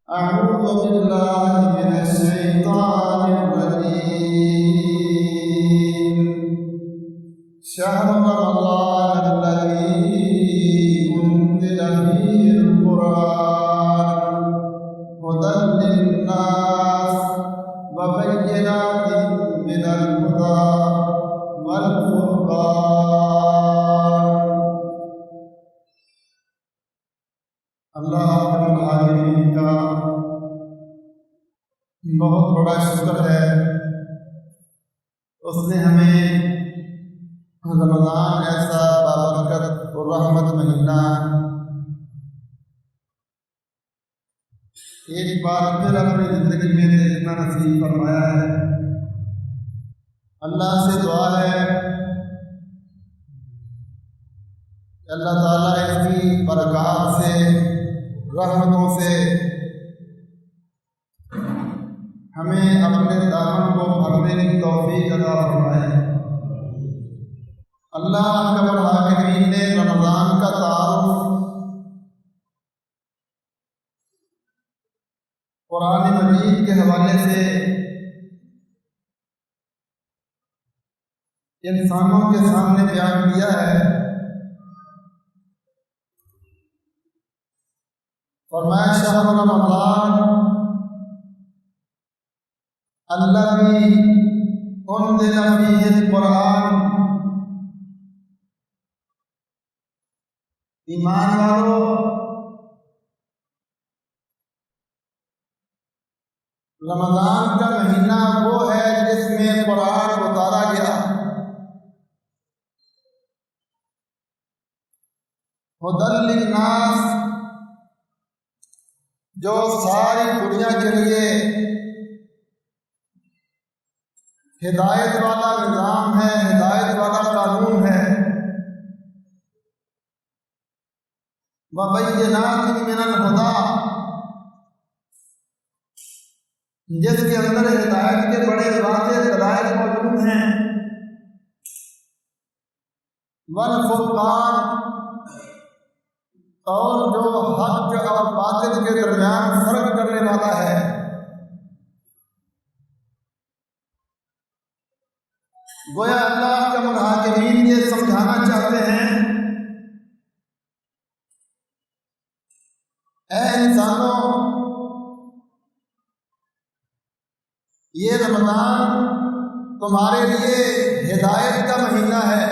أعوذ بالله من الشيطان الرجيم. شهر رمضان الذي أنزل فيه القرآن هدى للناس وبينات من الهدى والفرقان. اللہ رب العالمین کا بہت بڑا شکر ہے، اس نے ہمیں رمضان ایسا بابرکت اور رحمت مہینہ ایک بار پھر اپنی زندگی میں دیکھنا نصیب فرمایا ہے۔ اللہ سے دعا ہے کہ اللہ تعالیٰ اس کی برکات سے، رحمتوں سے ہمیں اپنے دامن کو بھرنے کی توفیق عطا فرمائے۔ اللہ رب العالمین نے رمضان کا تعارف قرآن مجید کے حوالے سے انسانوں کے سامنے بیان کیا ہے۔ فرمایا شہر رمضان الذی انزل فیہ القرآن، ایمان والو رمضان کا مہینہ وہ ہے جس میں قرآن اتارا گیا۔ ھدی للناس، جو ساری دنیا کے لیے ہدایت والا نظام ہے، ہدایت والا قانون ہے۔ وبینات من الہدی، جس کے اندر ہدایت کے بڑے واضح دلائل موجود ہیں۔ والفرقان، اور جو حق اور باطل کے درمیان فرق کرنے والا ہے۔ گویا اللہ کے محاکمین یہ سمجھانا چاہتے ہیں، اے انسانوں، یہ رمضان تمہارے لیے ہدایت کا مہینہ ہے۔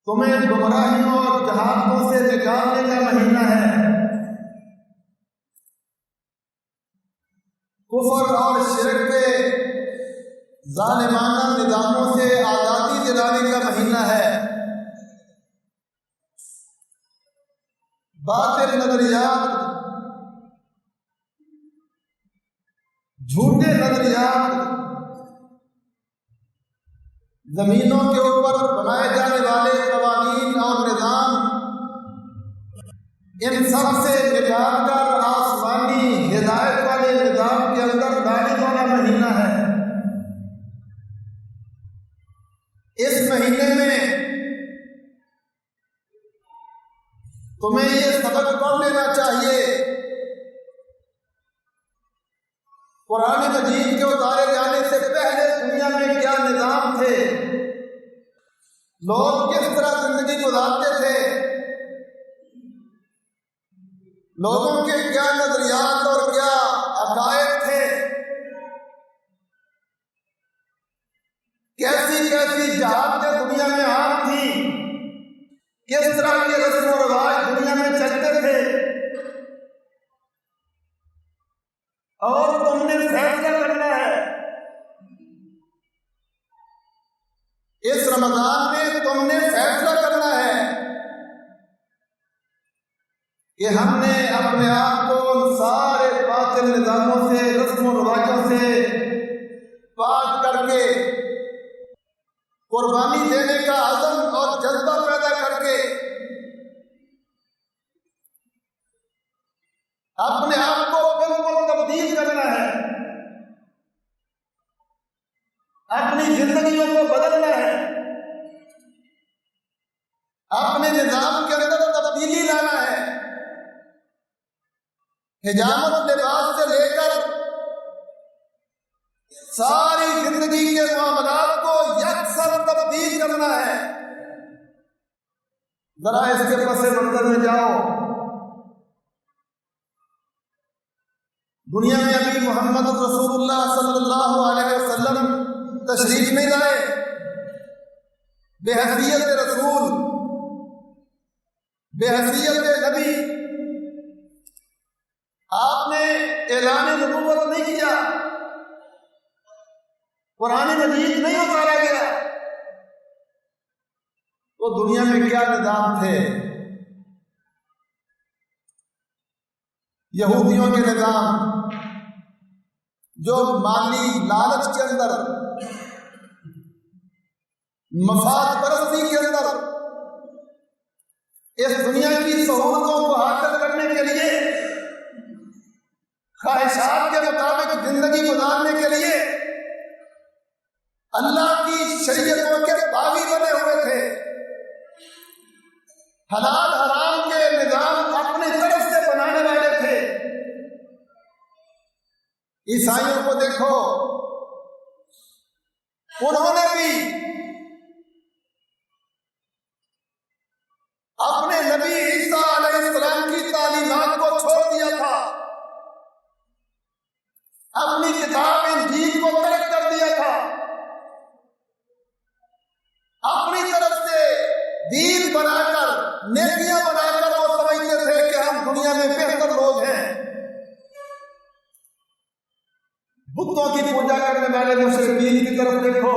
تمہیں گمراہیوں اور جہالتوں سے نکالنے کا مہینہ ہے۔ کفر اور شرک کے ظالمانہ نظاموں سے آزادی دلانے کا مہینہ ہے۔ باطل نظریات، جھوٹے نظریات، زمینوں کے اوپر بنائے جانے والے قوانین اور نظام، ان سب سے نکال کر آسمانی ہدایت والے نظام کے اندر لانے والا مہینہ ہے۔ اس مہینے میں تمہیں یہ سبق پڑھ لینا چاہیے، قرآن مجید کے اتارے جانے سے پہلے دنیا میں کیا نظام تھے، لوگ کس طرح زندگی گزارتے تھے، لوگوں کے کیا نظریات اور کیا عقائد تھے، کیسی کیسی جہالتیں دنیا میں عام تھیں، کس طرح کے رسم و رواج دنیا میں چلتے تھے، اور تم نے فیصلہ کرنا ہے۔ اس رمضان میں تم نے فیصلہ کرنا ہے کہ ہم نے اپنے آپ کو ان سارے باطل نظاموں سے، رسم و رواجوں سے پاک کر کے، قربانی دینے کا عزم اور جذبہ پیدا کر کے اپنے آپ کو بالکل تبدیل کرنا ہے، اپنی زندگیوں کو بدلنا ہے، اپنے نظام کے اندر حجامت لباس سے لے کر ساری زندگی کے معاملات کو یکسر تبدیل کرنا ہے۔ ذرا اس کے پس منظر میں جاؤ۔ دنیا میں ابھی محمد رسول اللہ صلی اللہ علیہ وسلم تشریف نہیں لائے، بے حیثیت رسول، بے حیثیت نبی آپ نے اعلان نبوت نہیں کیا، قرآن مجید نہیں اتارا گیا، تو دنیا میں کیا نظام تھے؟ یہودیوں کے نظام جو مالی لالچ کے اندر، مفاد پرستی کے اندر اس دنیا کی سہولتوں کو حاصل کرنے کے لیے، خواہشات کے مطابق زندگی گزارنے کے لیے اللہ کی شریعتوں کے باغی بنے ہوئے تھے، حلال حرام کے نظام اپنی طرف سے بنانے والے تھے۔ عیسائیوں کو دیکھو، انہوں نے بھی اپنے نبی عیسیٰ علیہ السلام کی تعلیمات کو چھوڑ دیا تھا، اپنی کتاب انجیل کو ترک کر دیا تھا، اپنی طرف سے دین بنا کر، نیکیاں بنا کر وہ سمجھتے تھے کہ ہم دنیا میں بہتر لوگ ہیں۔ بتوں کی پوجا کرنے والے مشرکین کی طرف دیکھو،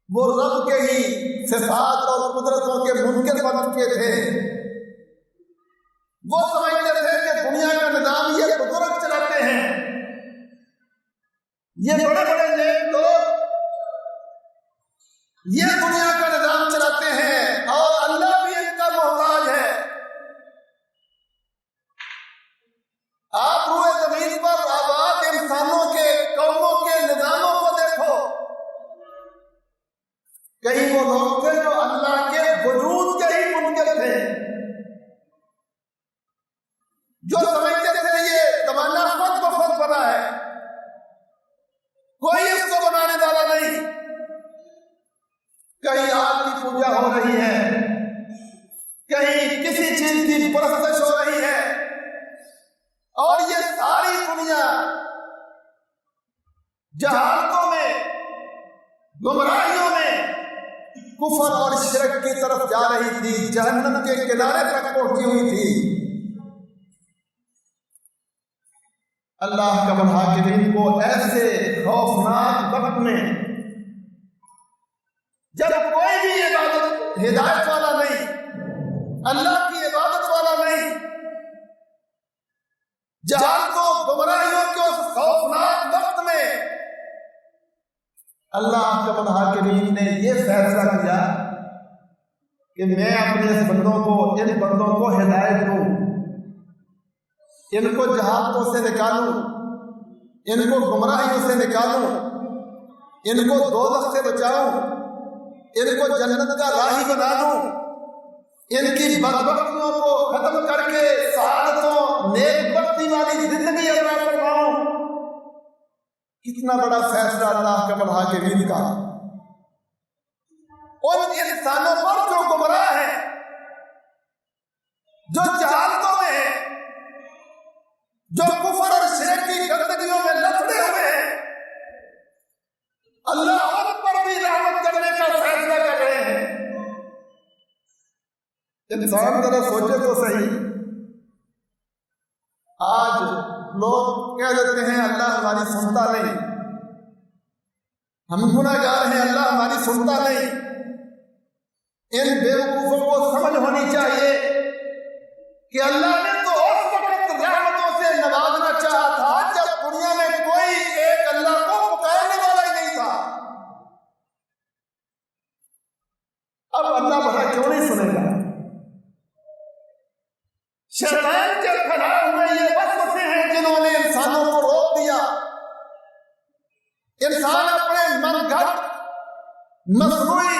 وہ رب کے ہی صفات اور قدرتوں کے منکر بن چکے تھے۔ وہ سمجھتے تھے کہ دنیا کا نظام یہ بزرگ چلاتے ہیں، یہ بڑے بڑے نیک لوگ یہ دنیا کا نظام چلاتے ہیں اور اللہ بھی ان کا محتاج ہے۔ آپ روئے زمین پر آباد انسانوں کے، قوموں کے نظاموں کو دیکھو، کئی وہ لوگ تھے جو اللہ کے وجود کے ہی منکر تھے، جو سمجھتے تھے یہ زمانہ خود بخود بنا ہے، کوئی اس کو بنانے والا نہیں۔ کہیں آگ کی پوجا ہو رہی ہے، کہیں کسی چیز کی پرستش ہو رہی ہے، اور یہ ساری دنیا جہالتوں میں، گمراہیوں میں، کفر اور شرک کی طرف جا رہی تھی، جہنم کے کنارے تک پہنچی ہوئی تھی۔ اللہ کا حاکمین کو ایسے خوفناک وقت میں، جب کوئی بھی عبادت ہدایت والا نہیں، اللہ کی عبادت والا نہیں، جہالتوں گمراہیوں کے اس خوفناک وقت میں اللہ کے حاکمین نے یہ فیصلہ کیا کہ میں اپنے اس بندوں کو، ان بندوں کو ہدایت دوں، ان کو جہالتوں سے نکالوں، ان کو گمراہیوں سے نکالوں، ان کو دوزخ سے بچاؤں، ان کو جنت کا راہی بنا دوں، ان کی بدبختیوں کو ختم کر کے سعادتوں، نیک بختی والی زندگی عطا فرماؤں۔ کتنا بڑا فیصلہ اللہ کا حاکمین کا، ان انسانوں پر جو گمراہ ہیں، جو جہالتوں میں ہیں، جو کفر اور شرک کی گندگیوں میں لتڑے ہوئے ہیں، اللہ ان پر بھی رحمت کرنے کا فیصلہ کر رہے ہیں۔ انسان ذرا سوچے تو صحیح، آج لوگ کہہ دیتے ہیں اللہ ہماری سنتا نہیں، ہم گناہ گار ہیں، اللہ ہماری سنتا نہیں۔ ان بیوقوفوں کو سمجھ ہونی چاہیے کہ اللہ نے تو اس وقت رحمتوں سے نوازنا چاہا تھا جب دنیا میں کوئی ایک اللہ کو پکارنے والا ہی نہیں تھا۔ اب اللہ بھلا کیوں نہیں سنے گا؟ شیطان کے پھیلائے ہوئے یہ وسوسے ہیں جنہوں نے انسانوں کو روک دیا۔ انسان اپنے من گھڑت مصنوعی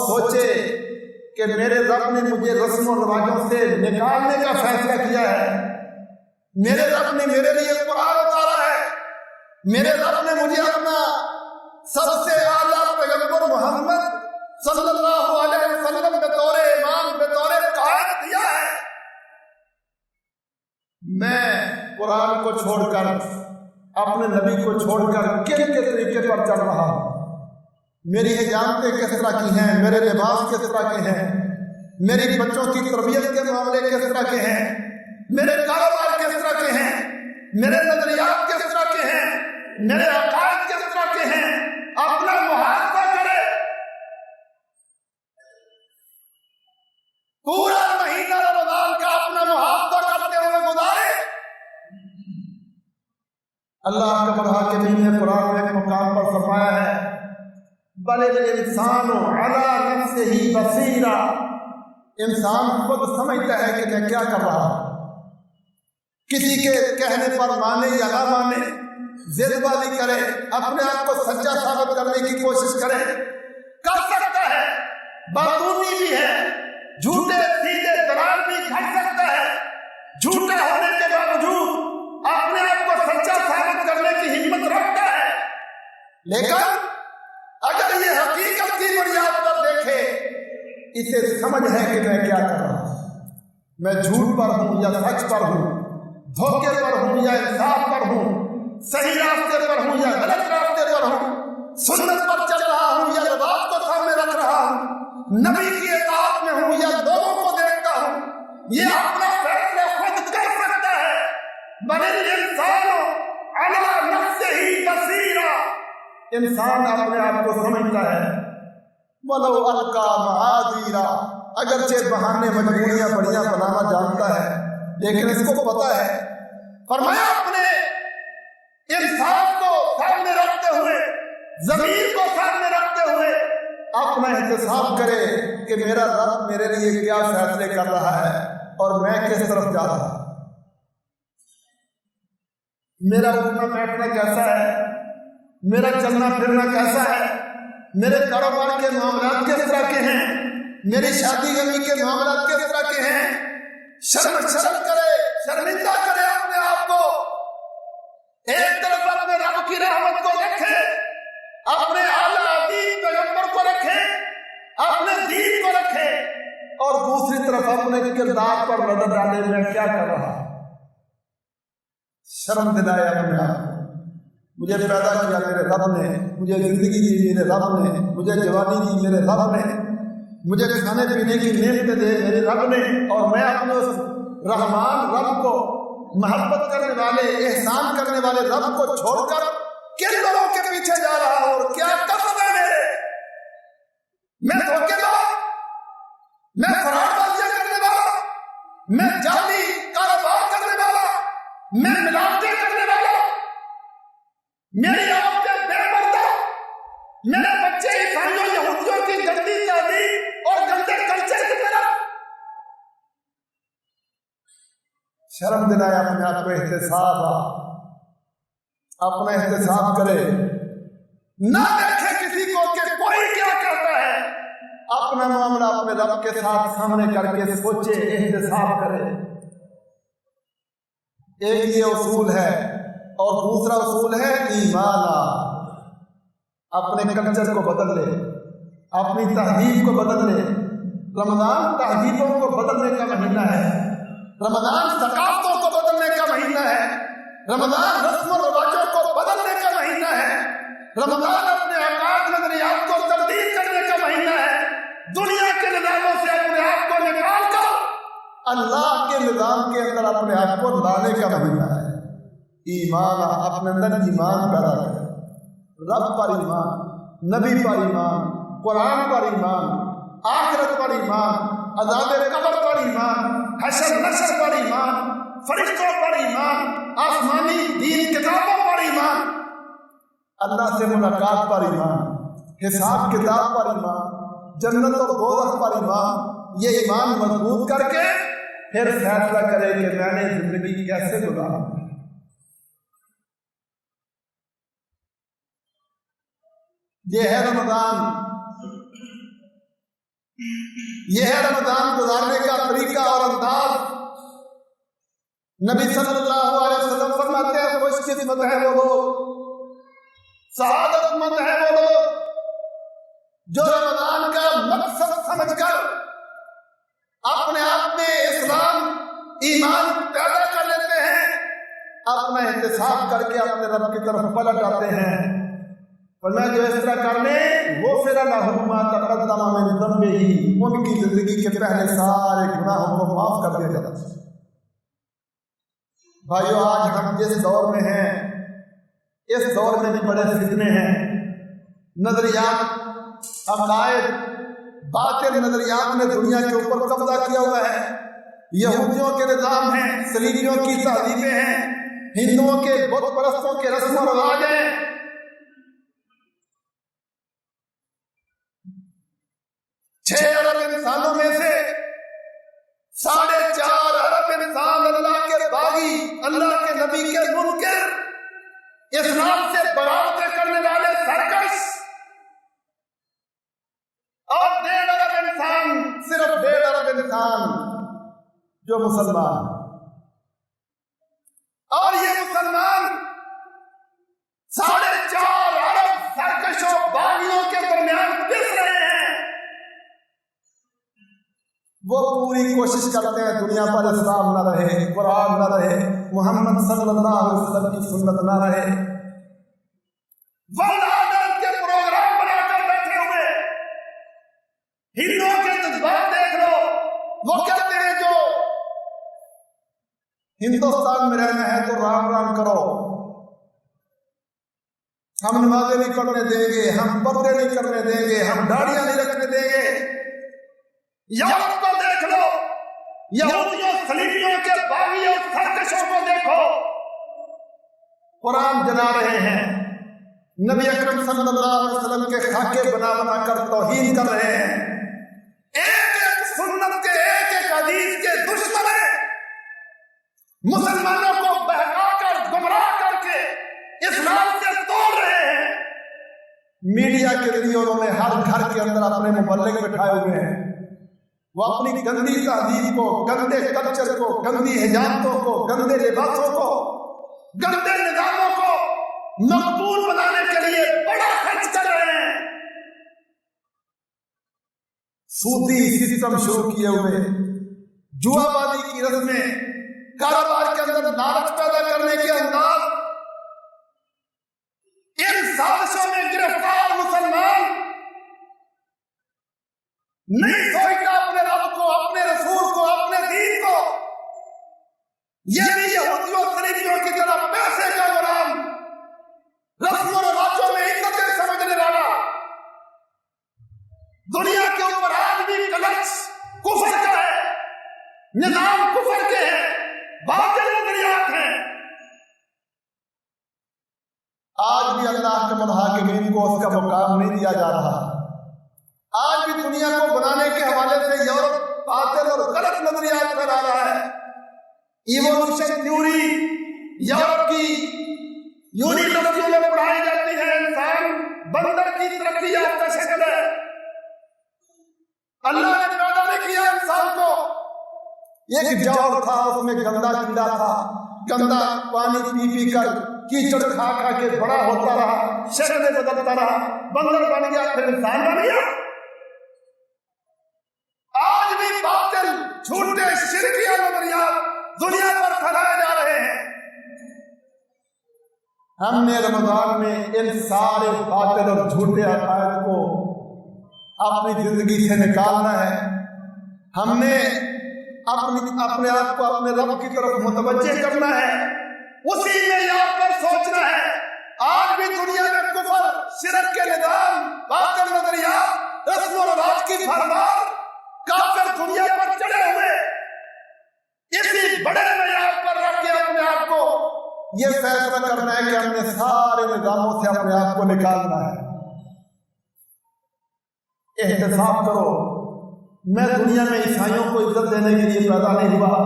سوچے کہ میرے رب نے مجھے رسم و رواجوں سے نکالنے کا فیصلہ کیا ہے، میرے رب نے میرے لیے قرآن اتارا ہے، میرے رب نے مجھے اپنا سب سے اعلیٰ پیغمبر محمد صلی اللہ علیہ وسلم بطور امام، بطور قائد دیا ہے۔ میں قرآن کو چھوڑ کر، اپنے نبی کو چھوڑ کر کن کے طریقے پر چل رہا ہوں؟ میری حجامتیں کس طرح کی ہیں، میرے لباس کس طرح کے ہیں، میری بچوں کی تربیت کے معاملے کس طرح کے ہیں، میرے کاروبار کس طرح کے ہیں، میرے نظریات کس طرح کے ہیں، میرے عقائد کس طرح کے ہیں، اپنا محاسبہ کرے۔ پورا مہینہ رمضان کا اپنا محاسبہ کرتے ہوئے گزارے۔ اللہ رب العالمین نے قرآن میں ایک مقام پر فرمایا ہے، بل الانسان علی نفسہ بصیرہ، انسان خود سمجھتا ہے کہ میں کیا کر رہا ہوں۔ کسی کے کہنے پر مانے یا نہ مانے، ضد بازی کرے، اپنے آپ کو سچا ثابت کرنے کی کوشش کرے، کر سکتا ہے، باطونی بھی ہے، جھوٹے سیدھے دلال بھی کر سکتا ہے، جھوٹا ہونے کے باوجود اپنے آپ کو سچا ثابت کرنے کی ہمت رکھتا ہے۔ لیکن اگر یہ حقیقت کی بنیاد پر دیکھے، اسے سمجھ ہے کہ میں کیا کر رہا ہوں، میں جھوٹ پر ہوں یا سچ پر ہوں، دھوکے پر ہوں یا انصاف پر ہوں، صحیح راستے پر ہوں یا غلط راستے پر ہوں، سنت پر چل رہا ہوں یا رواج کو سامنے رکھ رہا ہوں، نبی کی اطاعت میں ہوں یا لوگوں کو دیکھتا ہوں، یہ اپنا فیصلہ خود کر سکتا ہے۔ بل الانسان علی نفسہ بصیرہ، انسان اپنے آپ کو سمجھتا ہے۔ وَلَوْ أَلْقَىٰ مَعَاذِيرًا، اگرچہ بہانے مجبوریاں بڑیاں بنانا جانتا ہے، لیکن اس کو پتا ہے۔ فرمایا اپنے انصاف کو سامنے رکھتے ہوئے، ضمیر کو سامنے رکھتے ہوئے اپنا احتساب کرے کہ میرا رب میرے لیے کیا فیصلے کر رہا ہے اور میں کس طرف جا رہا ہوں۔ میرا اٹھنا بیٹھنا کیسا ہے، میرا چلنا پھرنا کیسا ہے، میرے کاروبار کے معاملات کس طرح کے ہیں، میری شادی غمی کے معاملات کس طرح کے ہیں۔ شرم کرے، شرمندہ کرے اپنے آپ کو، ایک طرف اپنے رب کی رحمت کو رکھے، اپنے اعلیٰ عظیم پیغمبر کو رکھے، اپنے دین کو رکھے، اور دوسری طرف اپنے کردار پر نظر ڈالے میں کیا کر رہا ہوں۔ شرم دلائے اپنے آپ کو۔ مجھے پیدا کیا میرے رب نے، مجھے زندگی دی میرے رب نے، مجھے جوانی دی میرے رب نے، مجھے کھانے پینے کی نعمت دے میرے رب نے، اور میں اپنے اس رحمان رب کو، محبت کرنے والے، احسان کرنے والے رب کو چھوڑ کر کن لوگوں کے پیچھے جا رہا ہوں اور کیا قصد ہے میرے؟ میں دھوکے دار، میں فراڈ بازیاں کرنے والا، میں جعلی کاروبار کرنے والا، میں ملاوٹیں کرنے والا، میری عورتیں بے پردہ، میرے بچے عیسائیوں یہودیوں کی گندی تعلیم اور گندے کلچر کی طرف۔ شرم دلایا اپنے آپ کو، احتساب، اپنا احتساب کرے، نہ دیکھے کسی کو کہ کوئی کیا کرتا ہے، اپنا معاملہ اپنے رب کے ساتھ سامنے کر کے سوچے، احتساب کرے۔ ایک یہ اصول ہے، اور دوسرا اصول ہے ایمان۔ اپنے کلچر کو بدل لے، اپنی تہذیب کو بدل لے۔ رمضان تہذیبوں کو بدلنے کا مہینہ ہے، رمضان ثقافتوں کو بدلنے کا مہینہ ہے، رمضان رسم و رواجوں کو بدلنے کا مہینہ ہے، رمضان اپنے عقائد نظریات کو تبدیل کرنے کا مہینہ ہے۔ دنیا کے نظاموں سے اپنے آپ کو نکال کر اللہ کے نظام کے اندر اپنے آپ کو لانے کا مہینہ ہے۔ ایمان، اپنے اندر ایمان پیدا کرے، رب پر ایمان، نبی پر ایمان، قرآن پر ایمان، آخرت پر ایمان، عذاب قبر پر ایمان، حشر نشر پر ایمان، فرشتوں پر ایمان، آسمانی دین کتابوں پر ایمان، اللہ سے ملاقات پر ایمان، حساب کتاب پر ایمان، جنت اور دوزخ پر ایمان۔ یہ ایمان مضبوط کر کے پھر فیصلہ کرے کہ میں نے زندگی کیسے گزارا۔ یہ ہے رمضان، یہ ہے رمضان گزارنے کا طریقہ اور انداز۔ نبی صلی اللہ علیہ وسلم فرماتے ہیں خوش قسمت ہے وہ لوگ، سعادت مند ہے وہ لوگ جو رمضان کا مقصد سمجھ کر اپنے آپ میں اسلام ایمان پیدا کر لیتے ہیں، اپنا احتساب کر کے اپنے رب کی طرف پلٹ آتے ہیں۔ فرمایا جو اس طرح کر لیں غفر لہم ما تقدم من ذنبہ، ان کی زندگی کے پہلے سارے گناہوں کو معاف کر دیا جاتا ہے۔ بھائیو آج ہم جس دور میں ہیں اس دور میں بھی بڑے فتنے ہیں، نظریات، عقائد، باطل نظریات نے دنیا کے اوپر قبضہ کیا ہوا ہے۔ یہودیوں کے نظام ہیں، صلیبیوں کی تہذیبیں ہیں، ہندوؤں کے بت پرستوں کے رسم و رواج ہیں۔ 6 ارب انسانوں میں سے 4.5 ارب انسان اللہ کے باغی، اللہ کے نبی کے منکر، اسلام سے بغاوتیں کرنے والے سرکش، اور 1.5 ارب انسان، صرف 1.5 ارب انسان جو مسلمان، اور یہ مسلمان 4.5 ارب سرکشوں باغیوں کے درمیان پس رہے ہیں۔ وہ پوری کوشش کرتے ہیں دنیا پر اسلام نہ رہے، قرآن نہ رہے، محمد صلی اللہ علیہ وسلم کی سنت نہ رہے، ورلڈ کے پروگرام بنا کر بیٹھے ہوئے۔ ہندوؤں کے جذبات دیکھ لو، وہ کہتے ہیں جو ہندوستان میں رہنا ہے تو رام رام کرو، ہم نمازیں نہیں پڑھنے دیں گے، ہم پردے نہیں کرنے دیں گے، ہم داڑیاں نہیں رکھنے دیں گے۔ یورپ کو دیکھ لو، یہودیوں صلیبیوں کے باغیوں سرکشوں کو دیکھو، قرآن جلا رہے ہیں، نبی اکرم صلی اللہ علیہ وسلم کے خاکے بنا بنا کر توہین کر رہے ہیں، ایک ایک سنت کے، ایک ایک حدیث کے دشمن ہیں، مسلمانوں کو بہکا کر گمراہ کر کے اسلام سے توڑ رہے ہیں۔ میڈیا کے ذریعے انہوں نے ہر گھر کے اندر اپنے مبلغ بٹھائے ہوئے ہیں، وہ اپنی گندی تہذیب کو، گندے کلچر کو، گندی حجابتوں کو، گندے لباسوں کو، گندے نظاموں کو مقبول بنانے کے لیے بڑا خرچ کر رہے ہیں۔ سودی سسٹم شروع کیے ہوئے، جوا بازی کی رسمیں، کاروبار کے اندر لالچ پیدا کرنے کے انداز، ان سازشوں میں گرفتار مسلمان نہیں سوچتا اپنے رب کو، اپنے رسول کو، اپنے دین کو، یہ بھی یہودیوں صلیبیوں کی طرح پیسے کا غلام، رسم و رواجوں میں عزتیں سمجھنے والا، دنیا کے اوپر آج بھی کلچ کفر کا ہے، نظام کفر کے ہیں، باطل نظریات ہیں۔ آج بھی اللہ کے محاکمین کو اس کا مقام نہیں دیا جا رہا۔ آج بھی دنیا کو بنانے کے حوالے سے یورپ باطل اور غلط نظریات پھیلا رہا ہے۔ ایوولوشن تھیوری یورپ کی یونیورسٹیوں میں پڑھائی جاتی ہے، انسان بندر کی ترقی یافتہ شکل ہے، اللہ نے پیدا نہیں کیا انسان کو، ایک جوڑ تھا، اس میں گندا کیڑا تھا، گندا پانی پی پی کر، کیچڑ کھا کھا کے بڑا ہوتا رہا، شکلیں بدلتا رہا، بندر بن گیا، پھر انسان بن گیا۔ آج بھی باطل، جھوٹے، شرکیہ نظریات دنیا پر پھیلائے جا رہے ہیں۔ ہم نے رمضان میں ان سارے باطل اور جھوٹے عقائد کو اپنی زندگی سے نکالنا ہے۔ ہم نے اپنے آپ کو اپنے رب کی طرف متوجہ کرنا ہے، اسی معیار پر سوچنا ہے۔ آج بھی دنیا میں کفر، شرک کے نظام، باطل نظریات، رسم و رواج کی بھرمار، کافر دنیا پر چڑھے ہوئے، اسی بڑے معیار پر رکھ کے اپنے آپ کو یہ فیصلہ کرنا ہے کہ ہم نے سارے نظاموں سے اپنے آپ کو نکالنا ہے۔ احتساب کرو، میں دنیا میں عیسائیوں کو عزت دینے کے لیے پیدا نہیں ہوا،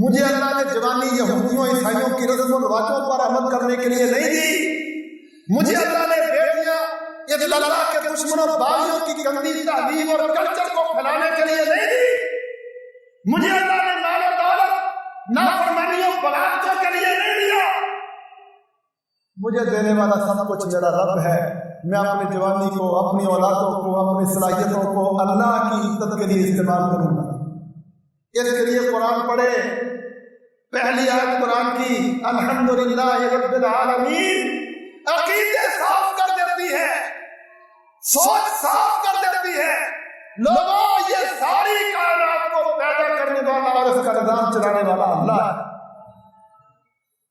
مجھے اللہ نے جوانی یہودیوں عیسائیوں کی رسم و رواجوں پر عمل کرنے کے لیے نہیں دی، مجھے اللہ نے بیٹیاں یہ دل اللہ کے دشمنوں باغیوں کی گندی تعلیم اور کلچر کو پھیلانے کے لیے نہیں دی، مجھے اللہ نے مال و دولت نافرمانیوں بغاوتوں کے لیے نہیں دیا، مجھے دینے والا سب کچھ میرا رب ہے۔ میں اپنی جوانی کو، اپنی اولادوں کو، اپنی صلاحیتوں کو اللہ کی عزت کے لیے استعمال کروں گا۔ اس کے لیے قرآن پڑھے، پہلی آیت قرآن کی الحمدللہ رب العالمین عقیدے صاف کر دیتی ہے، سوچ صاف کر دیتی ہے۔ لوگوں، یہ ساری کائنات کو پیدا کرنے والا اور اس کا نظام چلانے والا اللہ ہے،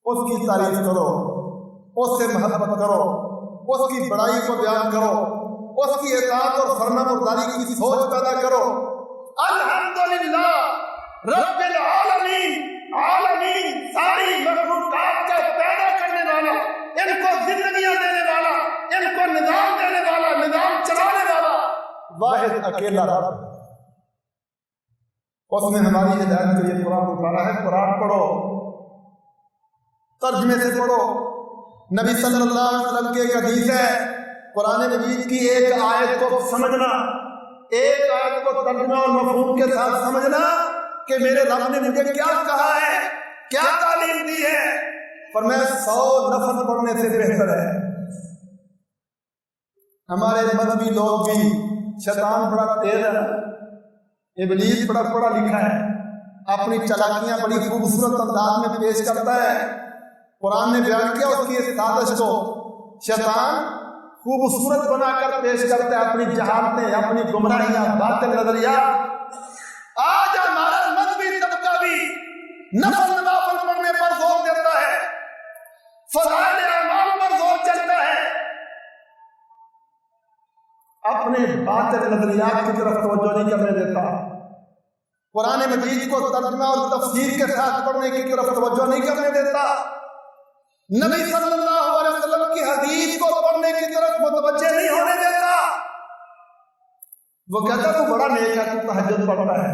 اس کی تعریف کرو، اس سے محبت کرو، اس کی بڑائی کو بیان کرو، اس کی اطاعت اور فرما برداری کی سوچ پیدا کرو۔ الحمدللہ رب العالمین، عالمین ساری مخلوقات کا پیدا کرنے والا، ان کو زندگیاں دینے والا، ان کو نظام دینے والا، نظام چلانے والا واحد اکیلا رب، اس نے ہماری ہدایت کے لیے قرآن اتارا ہے۔ قرآن پڑھو، ترجمے سے پڑھو۔ نبی صلی اللہ علیہ وسلم کی ایک حدیث ہے، قرآن مجید کی ایک آیت کو سمجھنا، ایک آیت کو ترجمہ اور مفہوم کے ساتھ سمجھنا کہ میرے رب نے مجھے کیا کہا ہے، کیا تعلیم دی ہے، فرمایا 100 نفل پڑھنے سے بہتر ہے۔ ہمارے مذہبی لوگ بھی، شیطان بڑا تیز ہے، ابلیس بڑا پڑھا لکھا ہے، اپنی چالاکیاں بڑی خوبصورت انداز میں پیش کرتا ہے۔ قرآن نے بیان کیا اس کی اس سازش کو، شیطان خوبصورت بنا کر پیش کرتا ہے اپنی جہالتیں، اپنی گمراہیاں، باطل نظریات۔ آج ہمارا مذہبی طبقہ بھی نفل نوافل پڑھنے پر زور دیتا ہے، فضائل اعمال پر زور چلتا ہے، اپنے باطل نظریات کی طرف توجہ نہیں کرنے دیتا، قرآن مجید کو ترجمہ اور تفسیر کے ساتھ پڑھنے کی طرف توجہ نہیں کرنے دیتا، نبی صلی اللہ علیہ وسلم کی حدیث کو پڑھنے کی طرف متوجہ نہیں ہونے دیتا۔ وہ کہتا تو بڑا نیک ہے، تو تہجد پڑھتا ہے،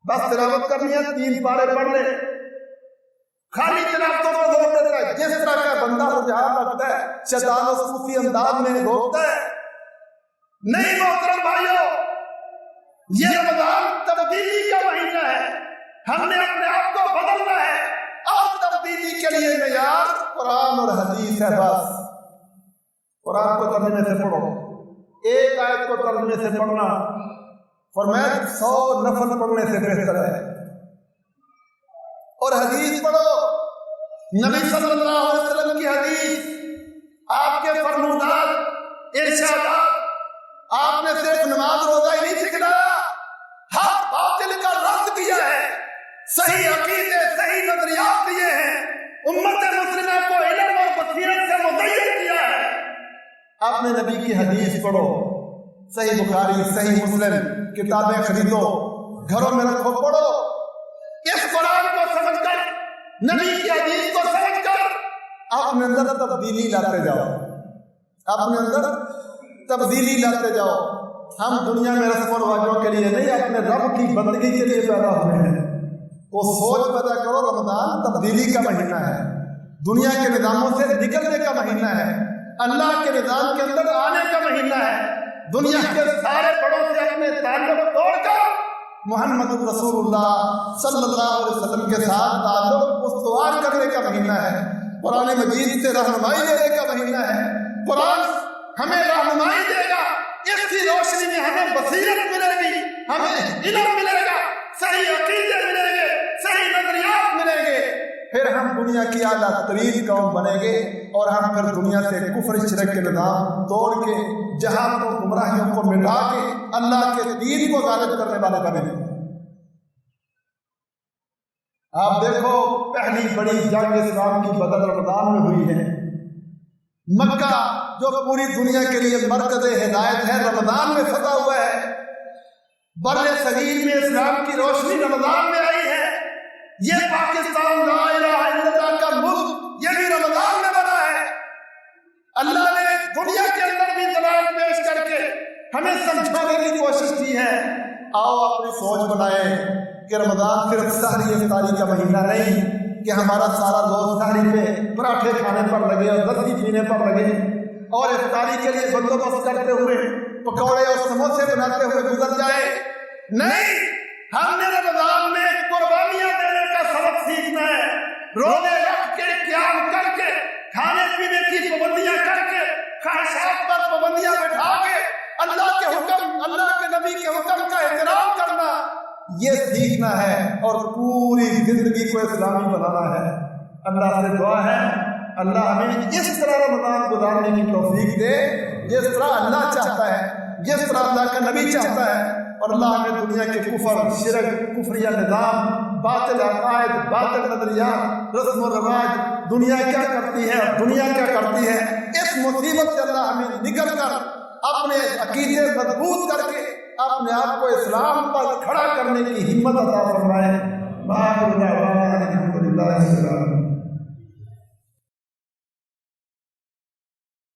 بس تلاوت کرنی ہے 3 پارے پڑھ لے، خالی تلاوتوں کو زور دیتا ہے۔ جس طرح کا بندہ رجحان رکھتا ہے، شیطان و صوفی انداز میں روکتا ہے۔ نہیں محترم بھائیو، یہ رمضان تبدیلی کا مہینہ ہے، ہم نے اپنے آپ کو بدلنا ہے، اور تبدیلی کے لیے معیار قرآن اور حدیث ہے۔ بس قرآن کو ترجمے سے پڑھو، ایک آیت کو ترجمے سے پڑھنا فرمایا 100 نفل پڑھنے سے بہتر ہے۔ اور حدیث پڑھو، نبی صلی اللہ علیہ وسلم کی حدیث، آپ کے فرمودات، ارشادات، آپ نے صرف نماز روزہ ہی نہیں سکھلایا، ہر باطل کا رد کیا ہے، صحیح عقیدے، صحیح نظریات دیے ہیں، امت مسلمہ کو علم اور بصیرت سے مزین کیا ہے۔ آپ نے نبی کی حدیث پڑھو، صحیح بخاری، صحیح مسلم کتابیں خریدو، گھروں میں رکھو، پڑھو، اس قرآن کو سمجھ کر، نبی کی حدیث کو سمجھ کر اپنے اندر تبدیلی لاتے جاؤ، اپنے اندر تبدیلی لاتے جاؤ۔ ہم دنیا میں رسم و رواجوں کے لیے نہیں، اپنے رب کی بندگی کے لیے پیدا ہوئے ہیں۔ وہ سوچ پیدا کرو، رمضان تبدیلی کا مہینہ ہے، دنیا کے نظاموں سے نکلنے کا مہینہ ہے، اللہ کے نظام کے اندر آنے کا مہینہ ہے، دنیا کے سارے بڑوں سے اپنے تعلق توڑ کر محمد رسول اللہ صلی اللہ علیہ وسلم کے ساتھ تعلق استوار کرنے کا مہینہ ہے، قرآن مجید سے رہنمائی لینے کا مہینہ ہے۔ قرآن ہمیں رہنمائی دے گا، اس کی روشنی میں ہمیں بصیرت ملے گی، ہمیں علم ملے گا، صحیح عقیدے ملیں گے، صحیح نظریات ملیں گے، پھر ہم دنیا کی اعلیٰ ترین قوم بنیں گے، اور ہم پھر دنیا سے کفر شرک کے نظام توڑ کے، جہالت و گمراہیوں کو مٹا کے اللہ کے دین کو غالب کرنے والے بنیں گے۔ آپ دیکھو، پہلی بڑی جنگ اسلام کی بدر رمضان میں ہوئی ہے۔ مکہ جو پوری دنیا کے لیے مرکز ہدایت ہے، رمضان میں فتح ہوا ہے۔ بر صغیر میں اسلام کی روشنی رمضان میں آئی ہے۔ یہ پاکستان لا الہ الا اللہ کا ملک، یہ بھی رمضان میں بنا ہے۔ اللہ نے دنیا کے اندر بھی دلائل پیش کر کے ہمیں سمجھانے کی کوشش کی ہے۔ آؤ اپنی سوچ بنائیں کہ رمضان صرف سحری افطاری کا مہینہ نہیں کہ ہمارا سارا روز سحری پہ پراٹھے کھانے پر لگے اور لسی پینے پر لگے۔ اور افطاری کے لیے بندوبست کرتے ہوئے پکوڑے اور سموسے بناتے ہوئے گزر جائے. نہیں، ہم نے رمضان میں قربانیاں دینے کا سبق سیکھنا ہے. روزے رکھ کے، قیام کر کے، کھانے پینے کی پابندیاں کر کے، خواہشات پر پابندیاں بٹھا کے اللہ کے حکم، اللہ کے نبی کے حکم کا احترام کرنا، یہ سیکھنا ہے اور پوری زندگی کو اسلامی بنانا ہے. اللہ سے دعا ہے اللہ ہمیں اس طرح رمضان گزارنے کی توفیق دے جس طرح اللہ چاہتا ہے، جس طرح اللہ کا نبی چاہتا ہے. اور اللہ ہمیں دنیا کے کفر، شرک، کفریہ نظام، باطل عقائد، باطل نظریات، رسم و رواج، دنیا کیا کرتی ہے اور دنیا کیا کرتی ہے، اس مصیبت سے اللہ ہمیں نکل کر اپنے عقیدے مضبوط کر کے اپنے آپ کو اسلام پر کھڑا کرنے کی ہمت عطا فرمائے. الحمد للہ.